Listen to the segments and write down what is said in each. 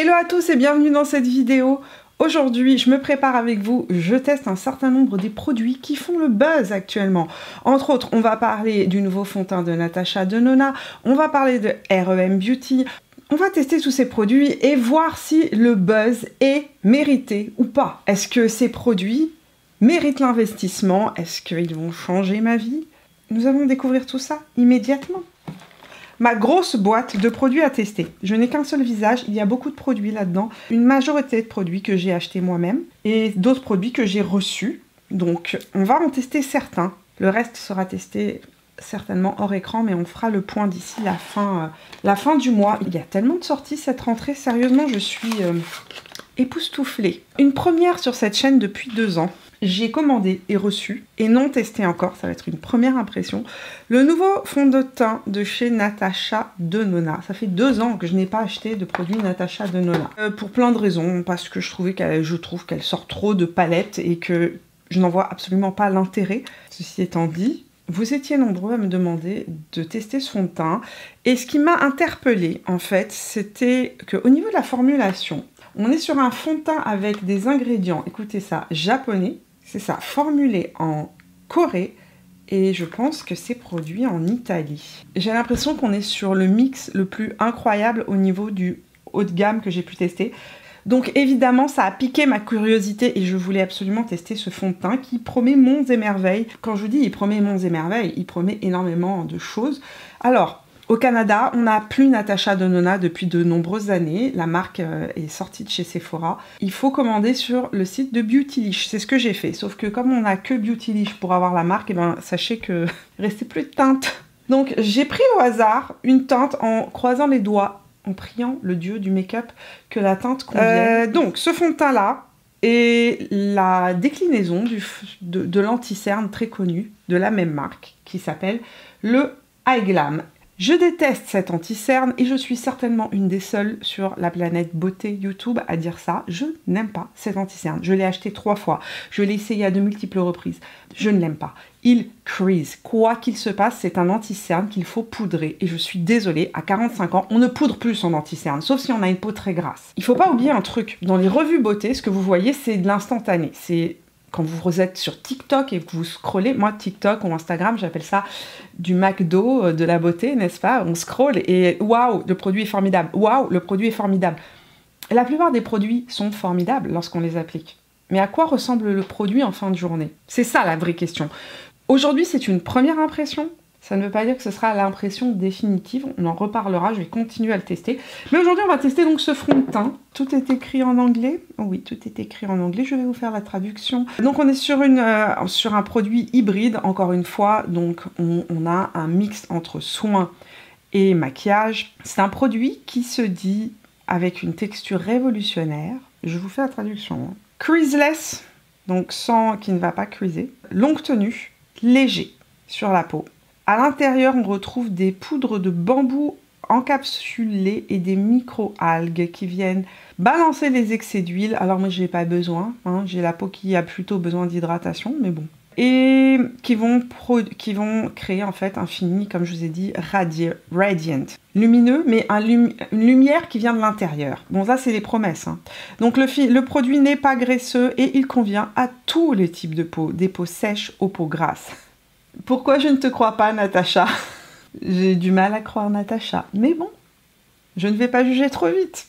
Hello à tous et bienvenue dans cette vidéo. Aujourd'hui, je me prépare avec vous, je teste un certain nombre des produits qui font le buzz actuellement. Entre autres, on va parler du nouveau fond de teint de Natasha Denona, on va parler de REM Beauty, on va tester tous ces produits et voir si le buzz est mérité ou pas. Est-ce que ces produits méritent l'investissement? Est-ce qu'ils vont changer ma vie? Nous allons découvrir tout ça immédiatement. Ma grosse boîte de produits à tester. Je n'ai qu'un seul visage, il y a beaucoup de produits là-dedans. Une majorité de produits que j'ai achetés moi-même et d'autres produits que j'ai reçus. Donc on va en tester certains. Le reste sera testé certainement hors écran, mais on fera le point d'ici la fin du mois. Il y a tellement de sorties cette rentrée, sérieusement je suis époustouflée. Une première sur cette chaîne depuis 2 ans. J'ai commandé et reçu, et non testé encore, ça va être une première impression, le nouveau fond de teint de chez Natasha Denona. Ça fait 2 ans que je n'ai pas acheté de produit Natasha Denona. Pour plein de raisons, parce que je trouve qu'elle sort trop de palettes et que je n'en vois absolument pas l'intérêt. Ceci étant dit, vous étiez nombreux à me demander de tester ce fond de teint, et ce qui m'a interpellée, en fait, c'était qu'au niveau de la formulation, on est sur un fond de teint avec des ingrédients, écoutez ça, japonais. C'est ça, formulé en Corée et je pense que c'est produit en Italie. J'ai l'impression qu'on est sur le mix le plus incroyable au niveau du haut de gamme que j'ai pu tester. Donc évidemment, ça a piqué ma curiosité et je voulais absolument tester ce fond de teint qui promet monts et merveilles. Quand je vous dis il promet monts et merveilles, il promet énormément de choses. Alors, au Canada, on n'a plus Natasha Denona depuis de nombreuses années. La marque est sortie de chez Sephora. Il faut commander sur le site de Beautylish. C'est ce que j'ai fait. Sauf que comme on n'a que Beautylish pour avoir la marque, et ben, sachez que il restait plus de teinte. Donc j'ai pris au hasard une teinte en croisant les doigts, en priant le dieu du make-up que la teinte convienne. Donc ce fond de teint là est la déclinaison de l'anti-cerne très connu de la même marque qui s'appelle le High Glam. Je déteste cet anti-cerne et je suis certainement une des seules sur la planète beauté YouTube à dire ça. Je n'aime pas cet anti-cerne. Je l'ai acheté 3 fois. Je l'ai essayé à de multiples reprises. Je ne l'aime pas. Il crease. Quoi qu'il se passe, c'est un anti-cerne qu'il faut poudrer. Et je suis désolée, à 45 ans, on ne poudre plus son anti-cerne, sauf si on a une peau très grasse. Il ne faut pas oublier un truc. Dans les revues beauté, ce que vous voyez, c'est de l'instantané. C'est quand vous êtes sur TikTok et que vous scrollez, moi TikTok ou Instagram, j'appelle ça du McDo de la beauté, n'est-ce pas? On scrolle et waouh, le produit est formidable. Waouh, le produit est formidable. La plupart des produits sont formidables lorsqu'on les applique. Mais à quoi ressemble le produit en fin de journée? C'est ça la vraie question. Aujourd'hui, c'est une première impression. Ça ne veut pas dire que ce sera l'impression définitive, on en reparlera, je vais continuer à le tester. Mais aujourd'hui, on va tester donc ce fond de teint. Tout est écrit en anglais. Oui, tout est écrit en anglais, je vais vous faire la traduction. Donc on est sur un produit hybride, encore une fois. Donc on a un mix entre soins et maquillage. C'est un produit qui se dit avec une texture révolutionnaire. Je vous fais la traduction. Creaseless, donc qui ne va pas creaser. Longue tenue, léger sur la peau. À l'intérieur, on retrouve des poudres de bambou encapsulées et des micro-algues qui viennent balancer les excès d'huile. Alors moi, je n'ai pas besoin, hein, j'ai la peau qui a plutôt besoin d'hydratation, mais bon. Et qui vont créer en fait un fini, comme je vous ai dit, radiant. Lumineux, mais une lumière qui vient de l'intérieur. Bon, ça, c'est les promesses. Hein. Donc le produit n'est pas graisseux et il convient à tous les types de peau, des peaux sèches aux peaux grasses. Pourquoi je ne te crois pas, Natacha? J'ai du mal à croire Natacha, mais bon, je ne vais pas juger trop vite.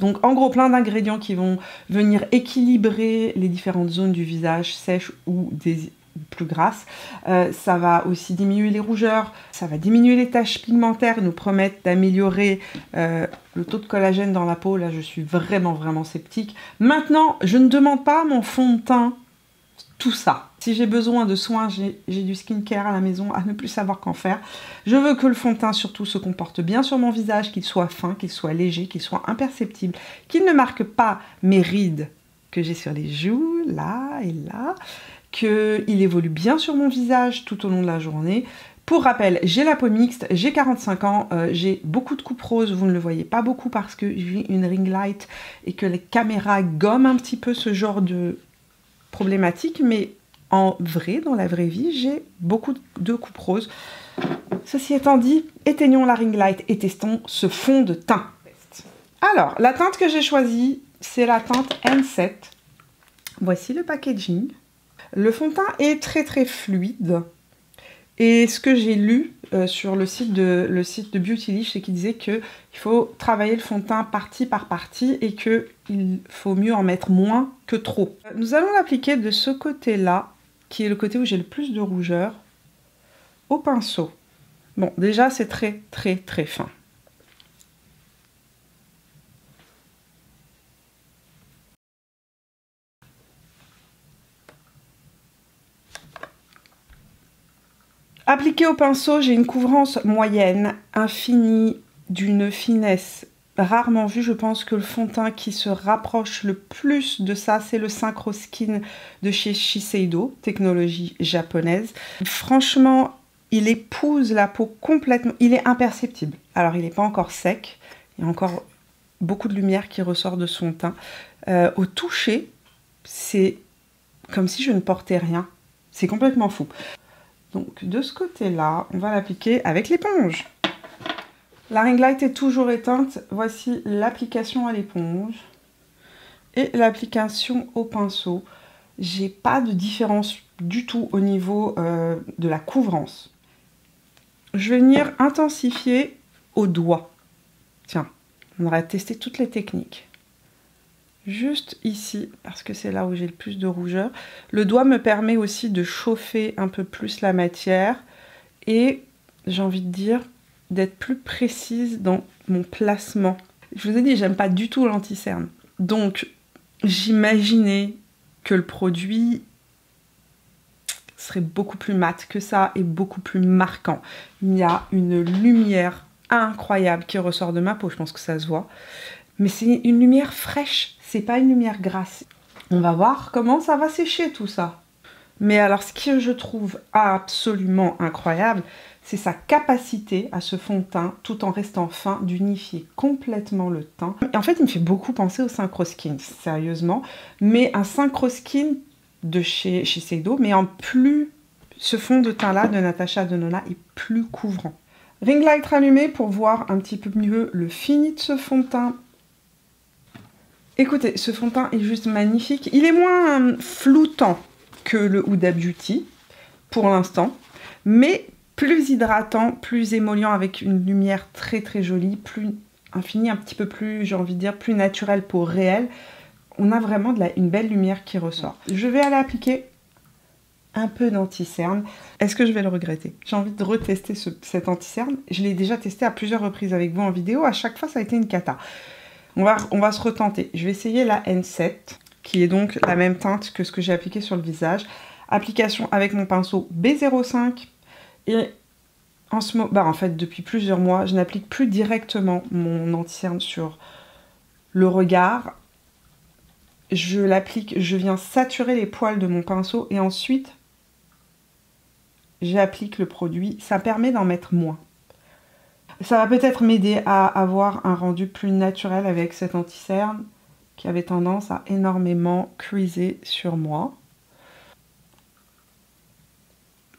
Donc en gros, plein d'ingrédients qui vont venir équilibrer les différentes zones du visage, sèches ou plus grasses. Ça va aussi diminuer les rougeurs, ça va diminuer les taches pigmentaires et nous promettre d'améliorer le taux de collagène dans la peau. Là, je suis vraiment sceptique. Maintenant, je ne demande pas mon fond de teint tout ça. Si j'ai besoin de soins, j'ai du skincare à la maison à ne plus savoir qu'en faire. Je veux que le fond de teint surtout se comporte bien sur mon visage, qu'il soit fin, qu'il soit léger, qu'il soit imperceptible, qu'il ne marque pas mes rides que j'ai sur les joues, là et là, qu'il évolue bien sur mon visage tout au long de la journée. Pour rappel, j'ai la peau mixte, j'ai 45 ans, j'ai beaucoup de coupes roses, vous ne le voyez pas beaucoup parce que j'ai une ring light et que les caméras gomment un petit peu ce genre de problématique, mais en vrai, dans la vraie vie, j'ai beaucoup de coupes roses. Ceci étant dit, éteignons la ring light et testons ce fond de teint. Alors, la teinte que j'ai choisie, c'est la teinte N7. Voici le packaging. Le fond de teint est très très fluide. Et ce que j'ai lu sur le site de Beautylish, c'est qu'il disait qu'il faut travailler le fond de teint partie par partie et qu'il faut mieux en mettre moins que trop. Nous allons l'appliquer de ce côté-là, qui est le côté où j'ai le plus de rougeur, au pinceau. Bon, déjà c'est très très très fin. Appliqué au pinceau, j'ai une couvrance moyenne, infinie, d'une finesse rarement vue. Je pense que le fond de teint qui se rapproche le plus de ça, c'est le Synchro Skin de chez Shiseido, technologie japonaise. Franchement, il épouse la peau complètement, il est imperceptible. Alors, il n'est pas encore sec, il y a encore beaucoup de lumière qui ressort de son teint. Au toucher, c'est comme si je ne portais rien. C'est complètement fou. Donc de ce côté-là, on va l'appliquer avec l'éponge. La ring light est toujours éteinte. Voici l'application à l'éponge et l'application au pinceau. J'ai pas de différence du tout au niveau de la couvrance. Je vais venir intensifier au doigt. Tiens, on va tester toutes les techniques. Juste ici, parce que c'est là où j'ai le plus de rougeur. Le doigt me permet aussi de chauffer un peu plus la matière et, j'ai envie de dire, d'être plus précise dans mon placement. Je vous ai dit, j'aime pas du tout l'anti-cerne. Donc, j'imaginais que le produit serait beaucoup plus mat que ça et beaucoup plus marquant. Il y a une lumière incroyable qui ressort de ma peau, je pense que ça se voit. Mais c'est une lumière fraîche, c'est pas une lumière grasse. On va voir comment ça va sécher tout ça. Mais alors ce que je trouve absolument incroyable, c'est sa capacité à ce fond de teint, tout en restant fin, d'unifier complètement le teint. Et en fait, il me fait beaucoup penser au Synchro Skin, sérieusement. Mais un Synchro Skin de chez Shiseido, mais en plus, ce fond de teint-là de Natasha Denona est plus couvrant. Ring light rallumé pour voir un petit peu mieux le fini de ce fond de teint. Écoutez, ce fond de teint est juste magnifique. Il est moins floutant que le Huda Beauty, pour l'instant, mais plus hydratant, plus émollient, avec une lumière très très jolie, plus infinie, un petit peu plus, j'ai envie de dire, plus naturelle, peau réelle. On a vraiment une belle lumière qui ressort. Je vais aller appliquer un peu d'anti-cerne. Est-ce que je vais le regretter? J'ai envie de retester cet anti-cerne. Je l'ai déjà testé à plusieurs reprises avec vous en vidéo. À chaque fois, ça a été une cata. On va se retenter. Je vais essayer la N7, qui est donc la même teinte que ce que j'ai appliqué sur le visage. Application avec mon pinceau B05. Et en fait, depuis plusieurs mois, je n'applique plus directement mon anti-cerne sur le regard. Je l'applique, je viens saturer les poils de mon pinceau et ensuite, j'applique le produit. Ça permet d'en mettre moins. Ça va peut-être m'aider à avoir un rendu plus naturel avec cet anti-cerne qui avait tendance à énormément creaser sur moi.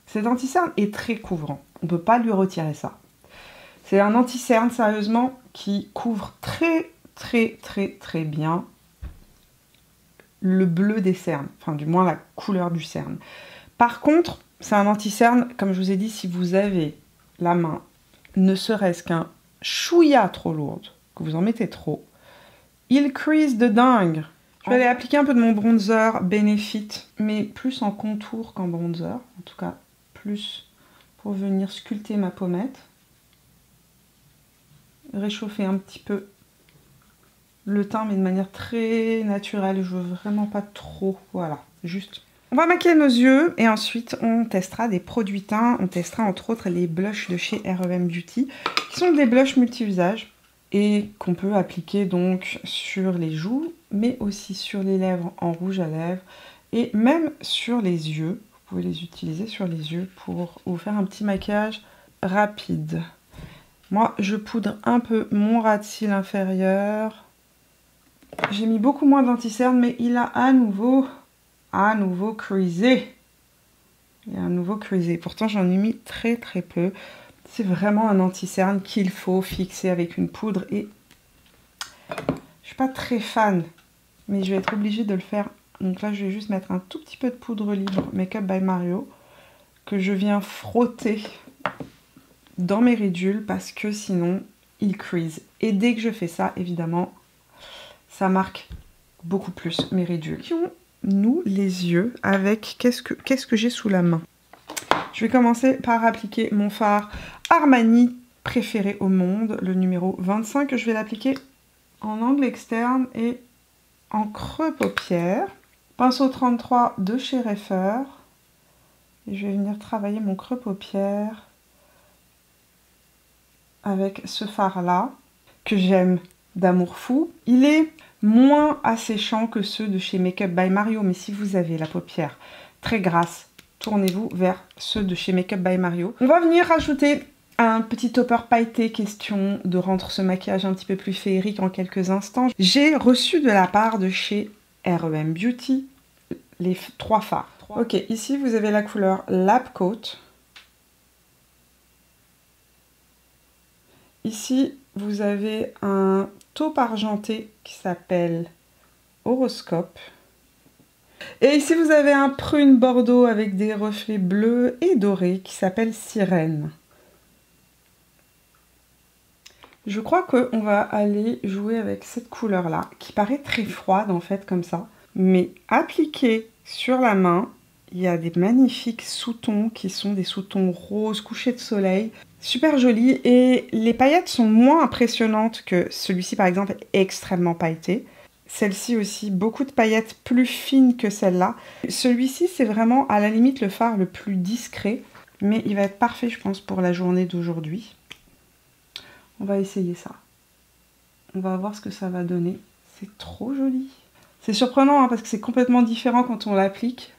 Cet anti-cerne est très couvrant. On ne peut pas lui retirer ça. C'est un anti-cerne, sérieusement, qui couvre très, très, très, très bien le bleu des cernes. Enfin, du moins, la couleur du cerne. Par contre, c'est un anti-cerne, comme je vous ai dit, si vous avez la main ne serait-ce qu'un chouïa trop lourde, que vous en mettez trop, il crease de dingue. Je vais aller appliquer un peu de mon bronzer Benefit, mais plus en contour qu'en bronzer. En tout cas, plus pour venir sculpter ma pommette. Réchauffer un petit peu le teint, mais de manière très naturelle. Je veux vraiment pas trop, voilà, juste. On va maquiller nos yeux et ensuite on testera des produits teints. On testera entre autres les blushs de chez R.E.M. Beauty, qui sont des blushs multi-usages et qu'on peut appliquer donc sur les joues, mais aussi sur les lèvres en rouge à lèvres et même sur les yeux. Vous pouvez les utiliser sur les yeux pour vous faire un petit maquillage rapide. Moi, je poudre un peu mon ras de cils inférieur. J'ai mis beaucoup moins d'anti-cerne, mais il a à nouveau creasé. Il y a un nouveau creasé. Pourtant, j'en ai mis très très peu. C'est vraiment un anti-cerne qu'il faut fixer avec une poudre et Je suis pas très fan, mais je vais être obligée de le faire. Donc là, je vais juste mettre un tout petit peu de poudre libre Make Up by Mario que je viens frotter dans mes ridules parce que sinon, ils crease. Et dès que je fais ça, évidemment, ça marque beaucoup plus mes ridules. Nous, les yeux, avec qu'est-ce que j'ai sous la main? Je vais commencer par appliquer mon fard Armani préféré au monde, le numéro 25. Je vais l'appliquer en angle externe et en creux paupière. Pinceau 33 de chez Reifer. Et je vais venir travailler mon creux paupière avec ce fard-là, que j'aime d'amour fou. Il est moins asséchant que ceux de chez Make Up by Mario, mais si vous avez la paupière très grasse, tournez-vous vers ceux de chez Make Up by Mario. On va venir rajouter un petit topper pailleté, question de rendre ce maquillage un petit peu plus féerique en quelques instants. J'ai reçu de la part de chez R.E.M. Beauty les 3 fards. Ok, ici vous avez la couleur Lab Coat. Ici, vous avez un taupe argenté qui s'appelle Horoscope. Et ici, vous avez un prune bordeaux avec des reflets bleus et dorés qui s'appelle Sirène. Je crois qu'on va aller jouer avec cette couleur-là, qui paraît très froide en fait, comme ça. Mais appliquée sur la main, il y a des magnifiques sous-tons qui sont des sous-tons roses, couchés de soleil. Super joli, et les paillettes sont moins impressionnantes que celui-ci par exemple, extrêmement pailleté. Celle-ci aussi, beaucoup de paillettes plus fines que celle-là. Celui-ci, c'est vraiment à la limite le fard le plus discret, mais il va être parfait je pense pour la journée d'aujourd'hui. On va essayer ça. On va voir ce que ça va donner. C'est trop joli. C'est surprenant hein, parce que c'est complètement différent quand on l'applique.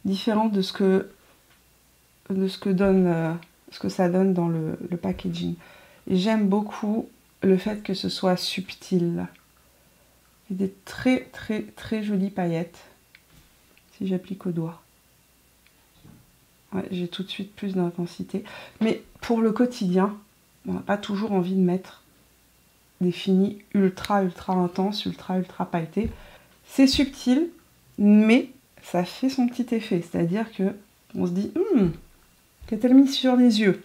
Différent de ce que ça donne dans le packaging. Et j'aime beaucoup le fait que ce soit subtil. Il y a des très très très jolies paillettes. Si j'applique au doigt. Ouais, j'ai tout de suite plus d'intensité. Mais pour le quotidien, on n'a pas toujours envie de mettre des finis ultra ultra intenses, ultra ultra pailletés. C'est subtil, mais ça fait son petit effet. C'est-à-dire que on se dit, qu'a-t-elle mis sur les yeux?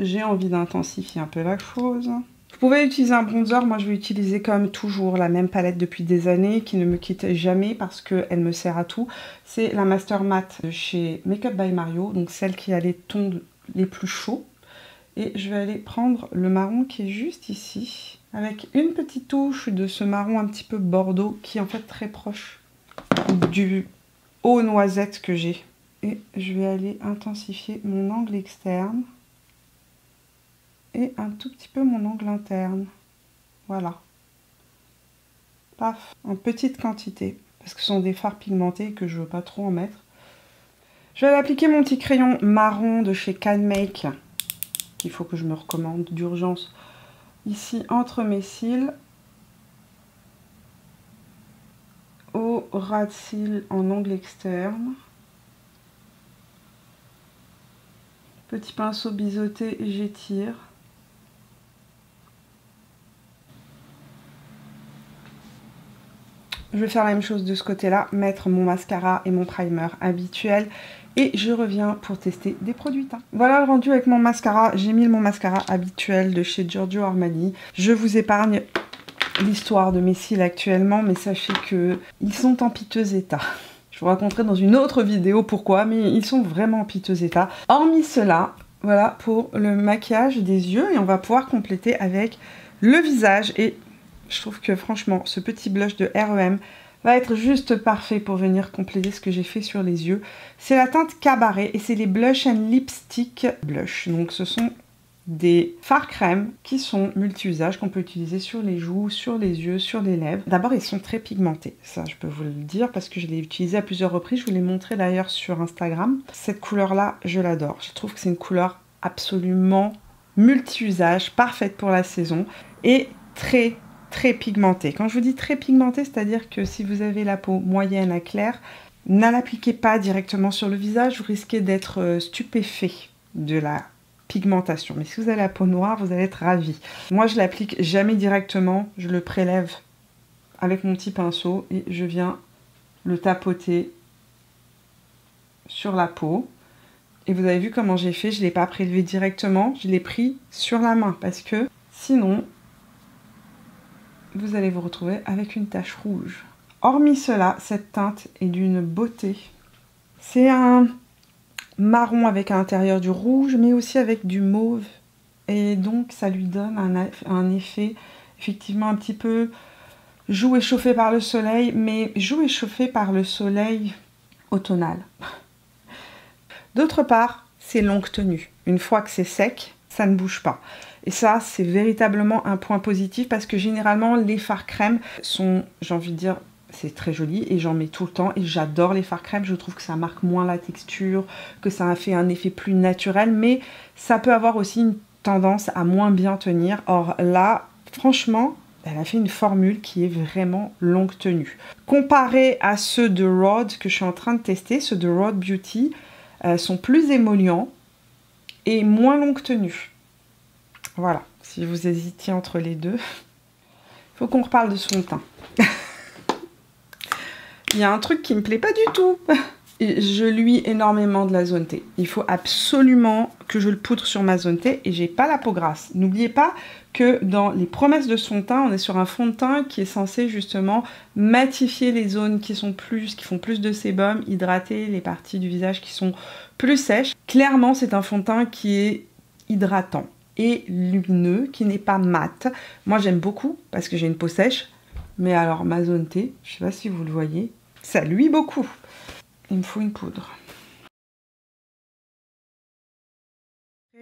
J'ai envie d'intensifier un peu la chose. Vous pouvez utiliser un bronzer. Moi, je vais utiliser comme toujours la même palette depuis des années, qui ne me quitte jamais parce qu'elle me sert à tout. C'est la Master Matte de chez Make Up by Mario, donc celle qui a les tons les plus chauds. Et je vais aller prendre le marron qui est juste ici, avec une petite touche de ce marron un petit peu bordeaux, qui est en fait très proche du haut noisette que j'ai. Et je vais aller intensifier mon angle externe et un tout petit peu mon angle interne. Voilà. Paf, en petite quantité, parce que ce sont des fards pigmentés et que je ne veux pas trop en mettre. Je vais aller appliquer mon petit crayon marron de chez Can Make, qu'il faut que je me recommande d'urgence, ici entre mes cils, au ras de cils en angle externe. Petit pinceau biseauté, j'étire. Je vais faire la même chose de ce côté-là, mettre mon mascara et mon primer habituel. Et je reviens pour tester des produits teints. Voilà le rendu avec mon mascara. J'ai mis mon mascara habituel de chez Giorgio Armani. Je vous épargne l'histoire de mes cils actuellement, mais sachez qu'ils sont en piteux état. Je vous raconterai dans une autre vidéo pourquoi, mais ils sont vraiment en piteux état. Hormis cela, voilà pour le maquillage des yeux, et on va pouvoir compléter avec le visage. Et je trouve que franchement, ce petit blush de R.E.M. va être juste parfait pour venir compléter ce que j'ai fait sur les yeux. C'est la teinte Cabaret et c'est les Blush and Lipstick Blush. Donc ce sont des fards crème qui sont multi-usages, qu'on peut utiliser sur les joues, sur les yeux, sur les lèvres. D'abord, ils sont très pigmentés, ça je peux vous le dire parce que je l'ai utilisé à plusieurs reprises. Je vous l'ai montré d'ailleurs sur Instagram. Cette couleur-là, je l'adore. Je trouve que c'est une couleur absolument multi-usage, parfaite pour la saison et très pigmentée. Quand je vous dis très pigmentée, c'est-à-dire que si vous avez la peau moyenne à claire, ne l'appliquez pas directement sur le visage, vous risquez d'être stupéfait de la pigmentation. Mais si vous avez la peau noire, vous allez être ravis. Moi, je l'applique jamais directement. Je le prélève avec mon petit pinceau et je viens le tapoter sur la peau. Et vous avez vu comment j'ai fait, je ne l'ai pas prélevé directement, je l'ai pris sur la main parce que sinon, vous allez vous retrouver avec une tache rouge. Hormis cela, cette teinte est d'une beauté. C'est un marron avec à l'intérieur du rouge, mais aussi avec du mauve. Et donc, ça lui donne un effet effectivement un petit peu joue échauffé par le soleil, mais joue échauffé par le soleil automnal. D'autre part, c'est longue tenue. Une fois que c'est sec, ça ne bouge pas. Et ça, c'est véritablement un point positif parce que généralement, les fards crème sont, j'ai envie de dire, c'est très joli et j'en mets tout le temps et j'adore les fards crème. Je trouve que ça marque moins la texture, que ça a fait un effet plus naturel, mais ça peut avoir aussi une tendance à moins bien tenir. Or là, franchement, elle a fait une formule qui est vraiment longue tenue. Comparé à ceux de Rhode que je suis en train de tester, ceux de Rhode Beauty, sont plus émollients et moins longue tenue. Voilà, si vous hésitiez entre les deux, il faut qu'on reparle de son teint. Il y a un truc qui me plaît pas du tout. Je luis énormément de la zone T. Il faut absolument que je le poudre sur ma zone T et j'ai pas la peau grasse. N'oubliez pas que dans les promesses de son teint, on est sur un fond de teint qui est censé justement matifier les zones qui font plus de sébum, hydrater les parties du visage qui sont plus sèches. Clairement, c'est un fond de teint qui est hydratant et lumineux, qui n'est pas mat. Moi, j'aime beaucoup parce que j'ai une peau sèche. Mais alors, ma zone T, je sais pas si vous le voyez, ça luit beaucoup. Il me faut une poudre.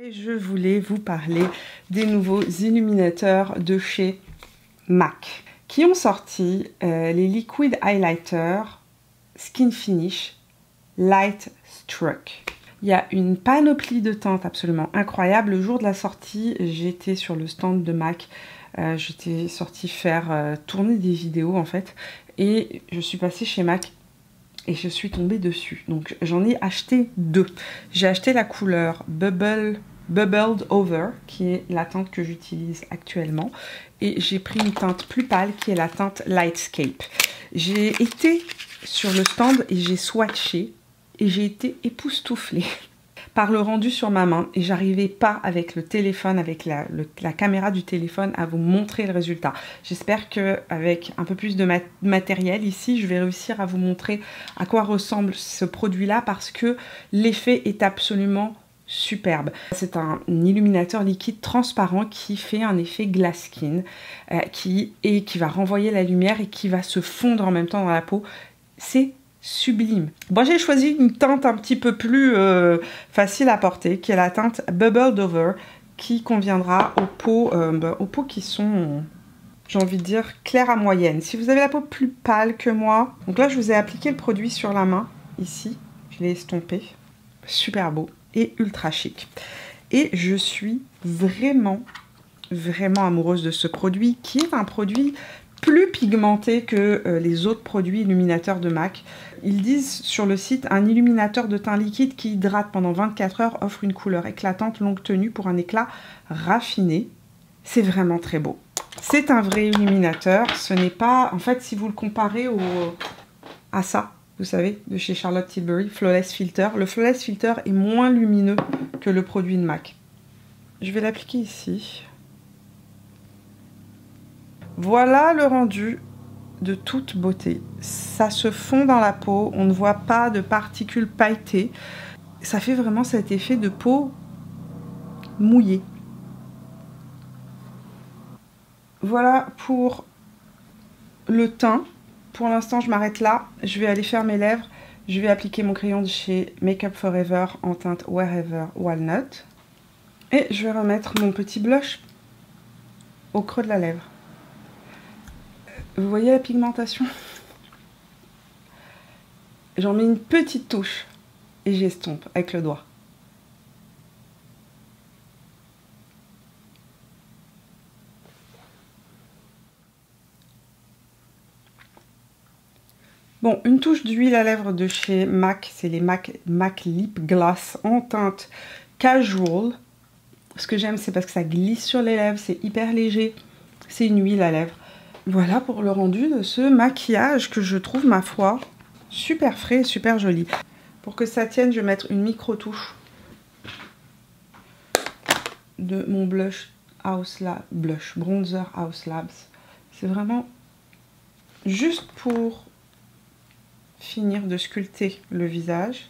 Et je voulais vous parler des nouveaux illuminateurs de chez MAC qui ont sorti les Liquid Highlighter Skin Finish Light Struck. Il y a une panoplie de teintes absolument incroyable. Le jour de la sortie, j'étais sur le stand de MAC. J'étais sortie faire tourner des vidéos en fait. Et je suis passée chez MAC. Et je suis tombée dessus. Donc j'en ai acheté deux. J'ai acheté la couleur Bubbled Over, qui est la teinte que j'utilise actuellement. Et j'ai pris une teinte plus pâle, qui est la teinte Lightscape. J'ai été sur le stand et j'ai swatché. Et j'ai été époustouflée par le rendu sur ma main. Et j'arrivais pas avec le téléphone, avec la caméra du téléphone à vous montrer le résultat. J'espère qu'avec un peu plus de matériel ici, je vais réussir à vous montrer à quoi ressemble ce produit-là parce que l'effet est absolument superbe. C'est un illuminateur liquide transparent qui fait un effet glass skin qui va renvoyer la lumière et qui va se fondre en même temps dans la peau. C'est sublime. Moi j'ai choisi une teinte un petit peu plus facile à porter, qui est la teinte Bubbled Over, qui conviendra aux peaux qui sont, j'ai envie de dire, claires à moyenne. Si vous avez la peau plus pâle que moi, donc là je vous ai appliqué le produit sur la main, ici, je l'ai estompé, super beau et ultra chic. Et je suis vraiment amoureuse de ce produit, qui est un produit plus pigmenté que les autres produits illuminateurs de MAC. Ils disent sur le site, un illuminateur de teint liquide qui hydrate pendant 24 heures offre une couleur éclatante longue tenue pour un éclat raffiné. C'est vraiment très beau. C'est un vrai illuminateur, ce n'est pas... En fait, si vous le comparez à ça, vous savez, de chez Charlotte Tilbury, Flawless Filter, le Flawless Filter est moins lumineux que le produit de MAC. Je vais l'appliquer ici. Voilà le rendu de toute beauté. Ça se fond dans la peau, on ne voit pas de particules pailletées. Ça fait vraiment cet effet de peau mouillée. Voilà pour le teint. Pour l'instant, je m'arrête là. Je vais aller faire mes lèvres. Je vais appliquer mon crayon de chez Make Up For Ever en teinte Wherever Walnut. Et je vais remettre mon petit blush au creux de la lèvre. Vous voyez la pigmentation? J'en mets une petite touche et j'estompe avec le doigt. Bon, une touche d'huile à lèvres de chez MAC, c'est les MAC Lip Gloss en teinte Casual. Ce que j'aime, c'est parce que ça glisse sur les lèvres, c'est hyper léger. C'est une huile à lèvres. Voilà pour le rendu de ce maquillage que je trouve, ma foi, super frais et super joli. Pour que ça tienne, je vais mettre une micro-touche de mon blush bronzer House Labs. C'est vraiment juste pour finir de sculpter le visage.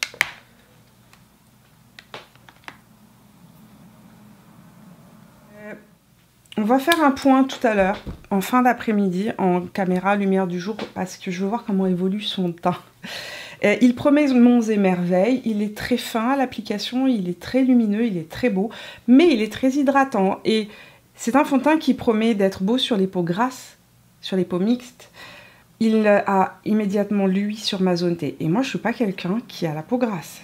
On va faire un point tout à l'heure, en fin d'après-midi, en caméra lumière du jour, parce que je veux voir comment évolue son teint. Il promet monts et merveilles, il est très fin à l'application, il est très lumineux, il est très beau, mais il est très hydratant. Et c'est un fond de teint qui promet d'être beau sur les peaux grasses, sur les peaux mixtes. Il a immédiatement l'huile sur ma zone T. Et moi, je ne suis pas quelqu'un qui a la peau grasse.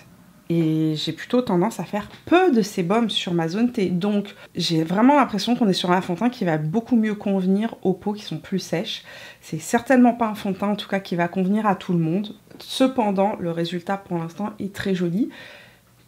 Et j'ai plutôt tendance à faire peu de sébum sur ma zone T. Donc, j'ai vraiment l'impression qu'on est sur un fond de teint qui va beaucoup mieux convenir aux peaux qui sont plus sèches. C'est certainement pas un fond de teint, en tout cas, qui va convenir à tout le monde. Cependant, le résultat, pour l'instant, est très joli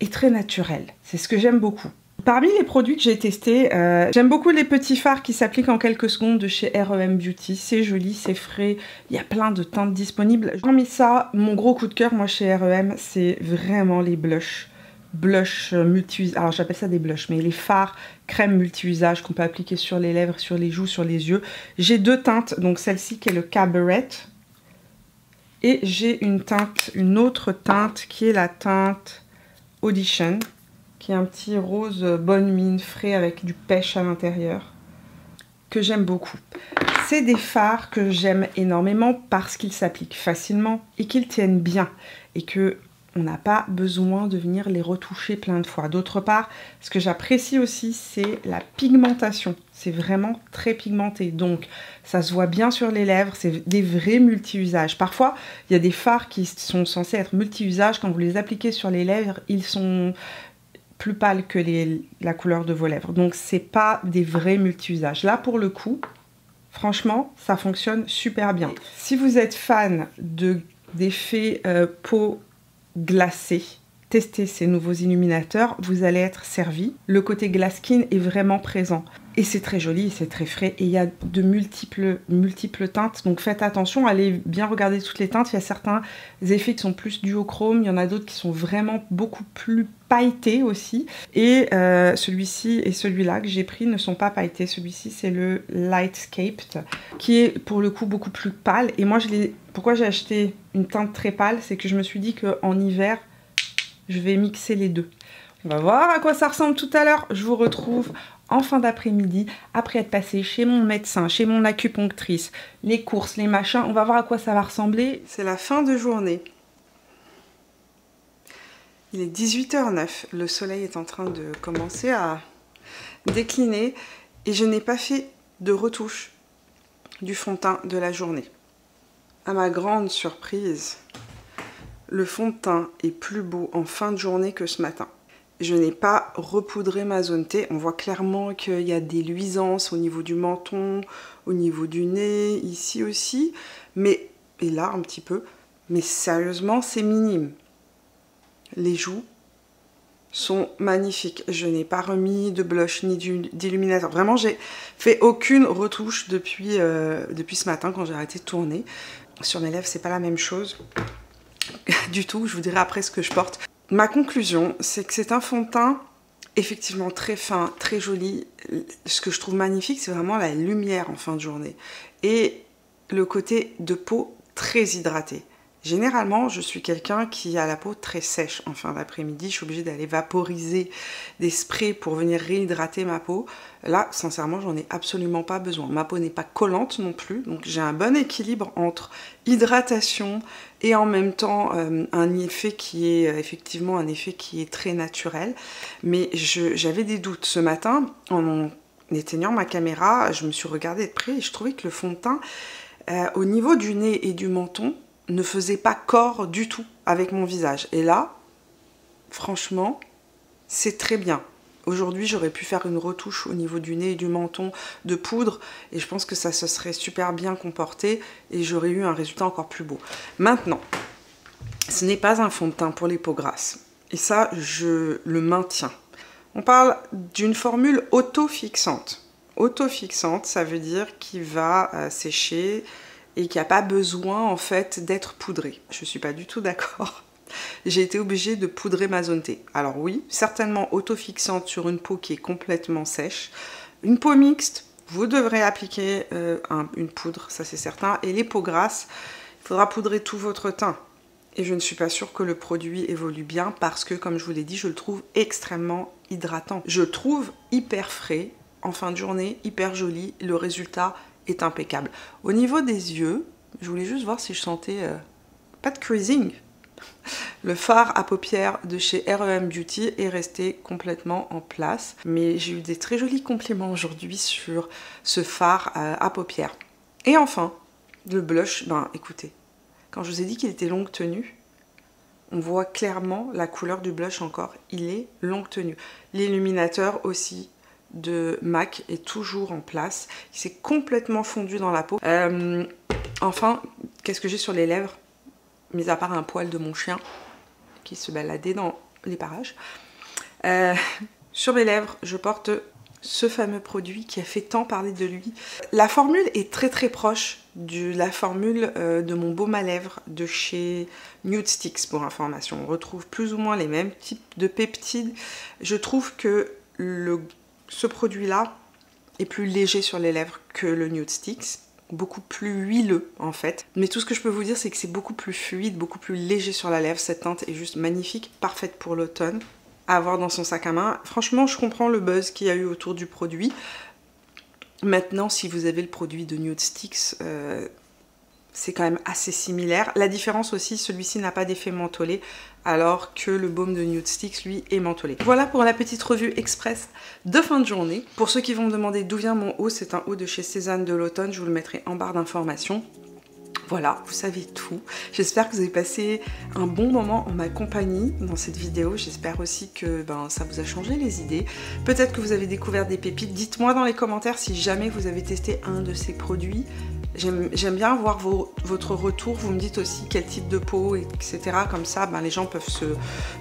et très naturel. C'est ce que j'aime beaucoup. Parmi les produits que j'ai testés, j'aime beaucoup les petits fards qui s'appliquent en quelques secondes de chez R.E.M. Beauty. C'est joli, c'est frais, il y a plein de teintes disponibles. Parmi ça, mon gros coup de cœur, moi, chez R.E.M., c'est vraiment les blushs. Blush multi-usage, alors j'appelle ça des blushs, mais les fards crème multi-usage qu'on peut appliquer sur les lèvres, sur les joues, sur les yeux. J'ai deux teintes, donc celle-ci qui est le Cabaret, et j'ai une autre teinte qui est la teinte Audition, qui est un petit rose bonne mine frais avec du pêche à l'intérieur, que j'aime beaucoup. C'est des fards que j'aime énormément parce qu'ils s'appliquent facilement et qu'ils tiennent bien et que on n'a pas besoin de venir les retoucher plein de fois. D'autre part, ce que j'apprécie aussi, c'est la pigmentation. C'est vraiment très pigmenté, donc ça se voit bien sur les lèvres, c'est des vrais multi-usages. Parfois, il y a des fards qui sont censés être multi-usages, quand vous les appliquez sur les lèvres, ils sont plus pâles que la couleur de vos lèvres. Donc, c'est pas des vrais multi-usages. Là, pour le coup, franchement, ça fonctionne super bien. Si vous êtes fan d'effets peau glacée, testez ces nouveaux illuminateurs, vous allez être servi. Le côté glass skin est vraiment présent. Et c'est très joli, c'est très frais. Et il y a de multiples teintes. Donc faites attention, allez bien regarder toutes les teintes. Il y a certains effets qui sont plus duochrome. Il y en a d'autres qui sont vraiment beaucoup plus pailletés aussi. Et celui-ci et celui-là que j'ai pris ne sont pas pailletés. Celui-ci, c'est le Lightscaped, qui est pour le coup beaucoup plus pâle. Et moi, pourquoi j'ai acheté une teinte très pâle, c'est que je me suis dit qu'en hiver, je vais mixer les deux. On va voir à quoi ça ressemble tout à l'heure. Je vous retrouve en fin d'après-midi, après être passé chez mon médecin, chez mon acupunctrice, les courses, les machins. On va voir à quoi ça va ressembler. C'est la fin de journée. Il est 18h09. Le soleil est en train de commencer à décliner. Et je n'ai pas fait de retouche du fond de teint de la journée. À ma grande surprise, le fond de teint est plus beau en fin de journée que ce matin. Je n'ai pas repoudré ma zone T. On voit clairement qu'il y a des luisances au niveau du menton, au niveau du nez, ici aussi. Et là, un petit peu. Mais sérieusement, c'est minime. Les joues sont magnifiques. Je n'ai pas remis de blush ni d'illuminateur. Vraiment, j'ai fait aucune retouche depuis ce matin quand j'ai arrêté de tourner. Sur mes lèvres, c'est pas la même chose du tout. Je vous dirai après ce que je porte. Ma conclusion, c'est que c'est un fond de teint effectivement très fin, très joli. Ce que je trouve magnifique, c'est vraiment la lumière en fin de journée. Et le côté de peau très hydratée. Généralement, je suis quelqu'un qui a la peau très sèche en fin d'après-midi. Je suis obligée d'aller vaporiser des sprays pour venir réhydrater ma peau. Là, sincèrement, j'en ai absolument pas besoin. Ma peau n'est pas collante non plus. Donc, j'ai un bon équilibre entre hydratation et en même temps un effet qui est effectivement un effet qui est très naturel. Mais j'avais des doutes ce matin. En éteignant ma caméra, je me suis regardée de près et je trouvais que le fond de teint, au niveau du nez et du menton, ne faisait pas corps du tout avec mon visage. Et là, franchement, c'est très bien. Aujourd'hui, j'aurais pu faire une retouche au niveau du nez et du menton de poudre et je pense que ça se serait super bien comporté et j'aurais eu un résultat encore plus beau. Maintenant, ce n'est pas un fond de teint pour les peaux grasses. Et ça, je le maintiens. On parle d'une formule auto-fixante. Auto-fixante, ça veut dire qu'il va sécher et qu'il n'y a pas besoin en fait d'être poudré. Je ne suis pas du tout d'accord. J'ai été obligée de poudrer ma zone T. Alors oui, certainement auto-fixante sur une peau qui est complètement sèche. Une peau mixte, vous devrez appliquer une poudre, ça c'est certain. Et les peaux grasses, il faudra poudrer tout votre teint. Et je ne suis pas sûre que le produit évolue bien parce que, comme je vous l'ai dit, je le trouve extrêmement hydratant. Je le trouve hyper frais, en fin de journée, hyper joli. Le résultat est impeccable. Au niveau des yeux, je voulais juste voir si je sentais pas de creasing. Le fard à paupières de chez R.E.M. Beauty est resté complètement en place. Mais j'ai eu des très jolis compliments aujourd'hui sur ce fard à paupières. Et enfin, le blush, ben écoutez, quand je vous ai dit qu'il était longue tenue, on voit clairement la couleur du blush encore. Il est longue tenue. L'illuminateur aussi de MAC est toujours en place. Il s'est complètement fondu dans la peau. Enfin, qu'est-ce que j'ai sur les lèvres? Mis à part un poil de mon chien qui se baladait dans les parages. Sur mes lèvres, je porte ce fameux produit qui a fait tant parler de lui. La formule est très très proche de la formule de mon baume à lèvres de chez Nude Sticks, pour information. On retrouve plus ou moins les mêmes types de peptides. Je trouve que ce produit-là est plus léger sur les lèvres que le Nude Sticks. Beaucoup plus huileux en fait. Mais tout ce que je peux vous dire, c'est que c'est beaucoup plus fluide, beaucoup plus léger sur la lèvre. Cette teinte est juste magnifique, parfaite pour l'automne. À avoir dans son sac à main. Franchement, je comprends le buzz qu'il y a eu autour du produit. Maintenant, si vous avez le produit de Nude Sticks, c'est quand même assez similaire. La différence aussi, celui-ci n'a pas d'effet mentholé, alors que le baume de Nude Sticks, lui, est mentholé. Voilà pour la petite revue express de fin de journée. Pour ceux qui vont me demander d'où vient mon haut, c'est un haut de chez Cézanne de l'automne. Je vous le mettrai en barre d'informations. Voilà, vous savez tout. J'espère que vous avez passé un bon moment en ma compagnie dans cette vidéo. J'espère aussi que ça vous a changé les idées. Peut-être que vous avez découvert des pépites. Dites-moi dans les commentaires si jamais vous avez testé un de ces produits. J'aime bien voir votre retour. Vous me dites aussi quel type de peau, etc. Comme ça, les gens peuvent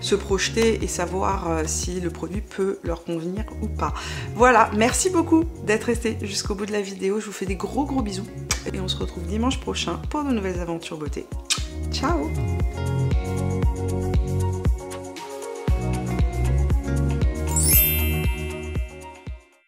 se projeter et savoir si le produit peut leur convenir ou pas. Voilà, merci beaucoup d'être resté jusqu'au bout de la vidéo. Je vous fais des gros bisous. Et on se retrouve dimanche prochain pour de nouvelles aventures beauté. Ciao!